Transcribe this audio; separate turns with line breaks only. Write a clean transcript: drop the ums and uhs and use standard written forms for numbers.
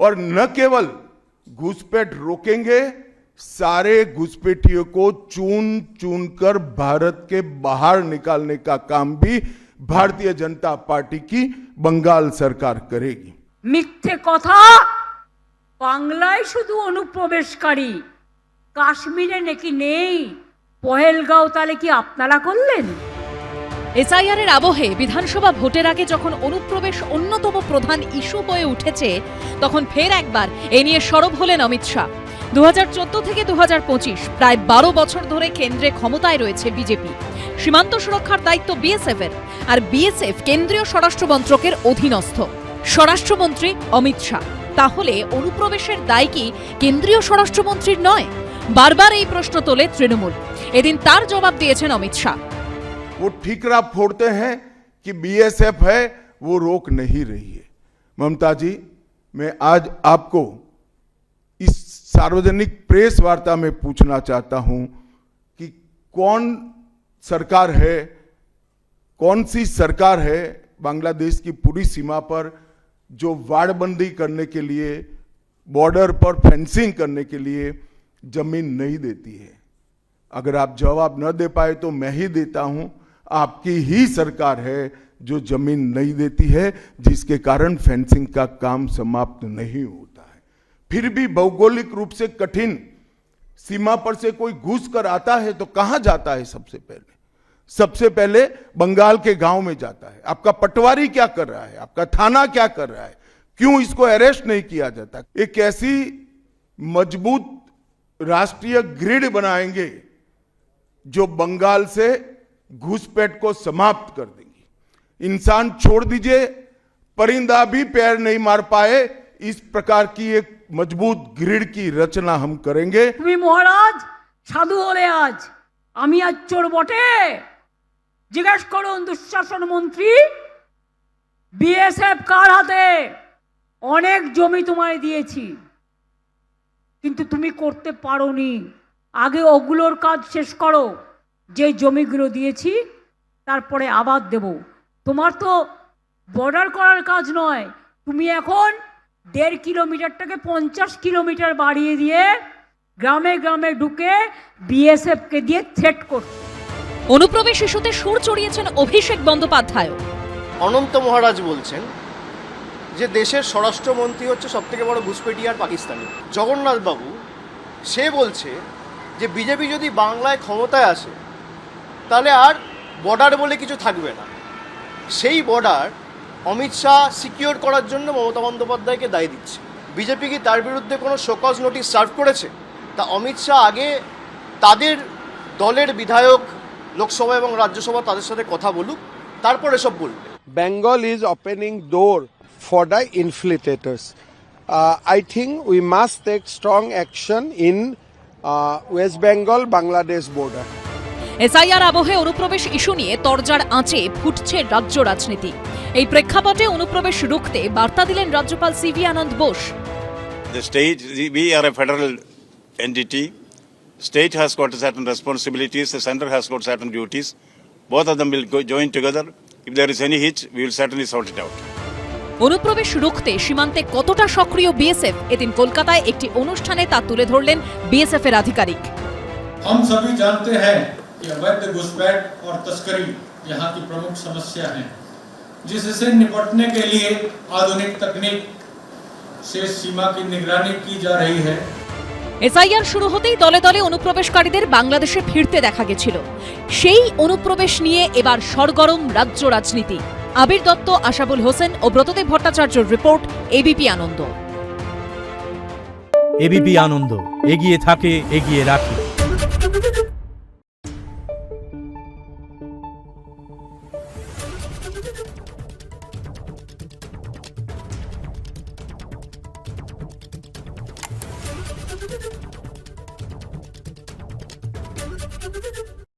और न केवल घुसपैठ रोकेंगे, सारे घुसपैठियों को चुन चुन कर भारत के बाहर निकालने का काम भी भारतीय जनता पार्टी की बंगाल सरकार करेगी।
মিথ্যে কথা, বাংলায় শুধু অনুপ্রবেশকারী, কাশ্মীরে নাকি নেই। পহেলগাঁও তাহলে কি আপনারা করলেন?
এসআইআর এর আবহে বিধানসভা ভোটের আগে যখন অনুপ্রবেশ অন্যতম প্রধান ইস্যু হয়ে উঠেছে, তখন ফের একবার এ নিয়ে সরব হলেন অমিত শাহ। 2014 থেকে 2025 প্রায় 12 বছর ধরে কেন্দ্রে ক্ষমতায় রয়েছে বিজেপি। সীমান্ত সুরক্ষার দায়িত্ব বিএসএফ এর, আর বিএসএফ কেন্দ্রীয় স্বরাষ্ট্র মন্ত্রকের অধীনস্থ। স্বরাষ্ট্রমন্ত্রী অমিত শাহ, তাহলে অনুপ্রবেশের দায় কি কেন্দ্রীয় স্বরাষ্ট্রমন্ত্রীর নয়? বারবার এই প্রশ্ন তোলে তৃণমূল। এদিন তার জবাব দিয়েছেন অমিত শাহ।
वो ठीकरा फोड़ते हैं कि बीएसएफ है, वो रोक नहीं रही है। ममता जी, मैं आज आपको इस सार्वजनिक प्रेस वार्ता में पूछना चाहता हूं कि कौन सरकार है, कौन सी सरकार है बांग्लादेश की पूरी सीमा पर जो वाड़बंदी करने के लिए, बॉर्डर पर फेंसिंग करने के लिए जमीन नहीं देती है? अगर आप जवाब न दे पाए तो मैं ही देता हूं, आपकी ही सरकार है जो जमीन नहीं देती है, जिसके कारण फेंसिंग का काम समाप्त नहीं होता है। फिर भी भौगोलिक रूप से कठिन सीमा पर से कोई घुस कर आता है तो कहां जाता है? सबसे पहले बंगाल के गांव में जाता है। आपका पटवारी क्या कर रहा है? आपका थाना क्या कर रहा है? क्यों इसको अरेस्ट नहीं किया जाता? एक ऐसी मजबूत राष्ट्रीय ग्रिड बनाएंगे जो बंगाल से घुसपैठ को समाप्त कर देंगी। इंसान छोड़ दीजिए, परिंदा भी पैर नहीं मार पाए, इस प्रकार की एक मजबूत ग्रिड की रचना हम करेंगे।
তুমি মহারাজ সাধু হলে আজ, আমি আজ চোর বটে? জিজ্ঞেস করুন দুঃশাসন মন্ত্রী, বিএসএফ কার হাতে? অনেক জমি তোমায় দিয়েছি, কিন্তু তুমি করতে পারোনি। আগে ওগুলোর কাজ শেষ করো, যে জমিগুলো দিয়েছি তারপরে আবার দেব। তোমার তো বর্ডার করার কাজ নয়, তুমি এখন 1.5 কিলোমিটারটাকে 50 কিলোমিটার বাড়িয়ে দিয়ে গ্রামে গ্রামে ঢুকে বিএসএফকে দিয়ে থ্রেট করছো।
অনুপ্রবেশ ইস্যুতে সুর চড়িয়েছেন অভিষেক বন্দ্যোপাধ্যায়।
অনন্ত মহারাজ বলছেন যে দেশের স্বরাষ্ট্রমন্ত্রী হচ্ছে সবথেকে বড় ঘুসপেটি আর পাকিস্তানি। জগন্নাথ বাবু সে বলছে যে বিজেপি যদি বাংলায় ক্ষমতায় আসে তাহলে আর বর্ডার বলে কিছু থাকবে না। সেই বর্ডার অমিত শাহ সিকিউর করার জন্য মমতা বন্দ্যোপাধ্যায়কে দায় দিচ্ছে। বিজেপি কি তার বিরুদ্ধে কোনো শোকজ নোটিশ সার্ভ করেছে? তা অমিত শাহ আগে তাদের দলের বিধায়ক লোকসভা এবং রাজ্যসভা তাদের সাথে কথা বলুক, তারপরে সব বলবে।
Bengal is opening door for the infiltrators. I think we must take strong action in West Bengal, Bangladesh border.
SIR আবহে অনুপ্রবেশ ইস্যু নিয়ে তরজার আঁচে ফুটছে রাজ্য রাজনীতি। এই প্রেক্ষাপটে অনুপ্রবেশ রুখতে বার্তা দিলেন রাজ্যপাল CV Ananda Bose.
The state, we are a federal entity. State has got certain responsibilities, the center has got certain duties. Both of them will join together. If there is any hitch, we will certainly sort it out.
অনুপ্রবেশ রুখতে সীমান্তে কতটা সক্রিয় BSF, এদিন কলকাতায় একটি অনুষ্ঠানে তা তুলে ধরলেন বিএসএফ এর আধিকারিক।
हम सभी जानते हैं कि अवैध घुसपैठ और तस्करी यहाँ की प्रमुख समस्या है, जिससे निपटने के लिए आधुनिक तकनीक से सीमा की निगरानी की जा रही है।
এসআইআর শুরু হতেই দলে দলে অনুপ্রবেশকারীদের বাংলাদেশে ফিরতে দেখা গেছিল। সেই অনুপ্রবেশ নিয়ে এবার সরগরম রাজ্য রাজনীতি। আবির দত্ত, আশাবুল হোসেন ও ব্রতদেব ভট্টাচার্যের রিপোর্ট, এবিপি আনন্দ।
এবিপি আনন্দ, এগিয়ে থাকে, এগিয়ে রাখে।
Thank you.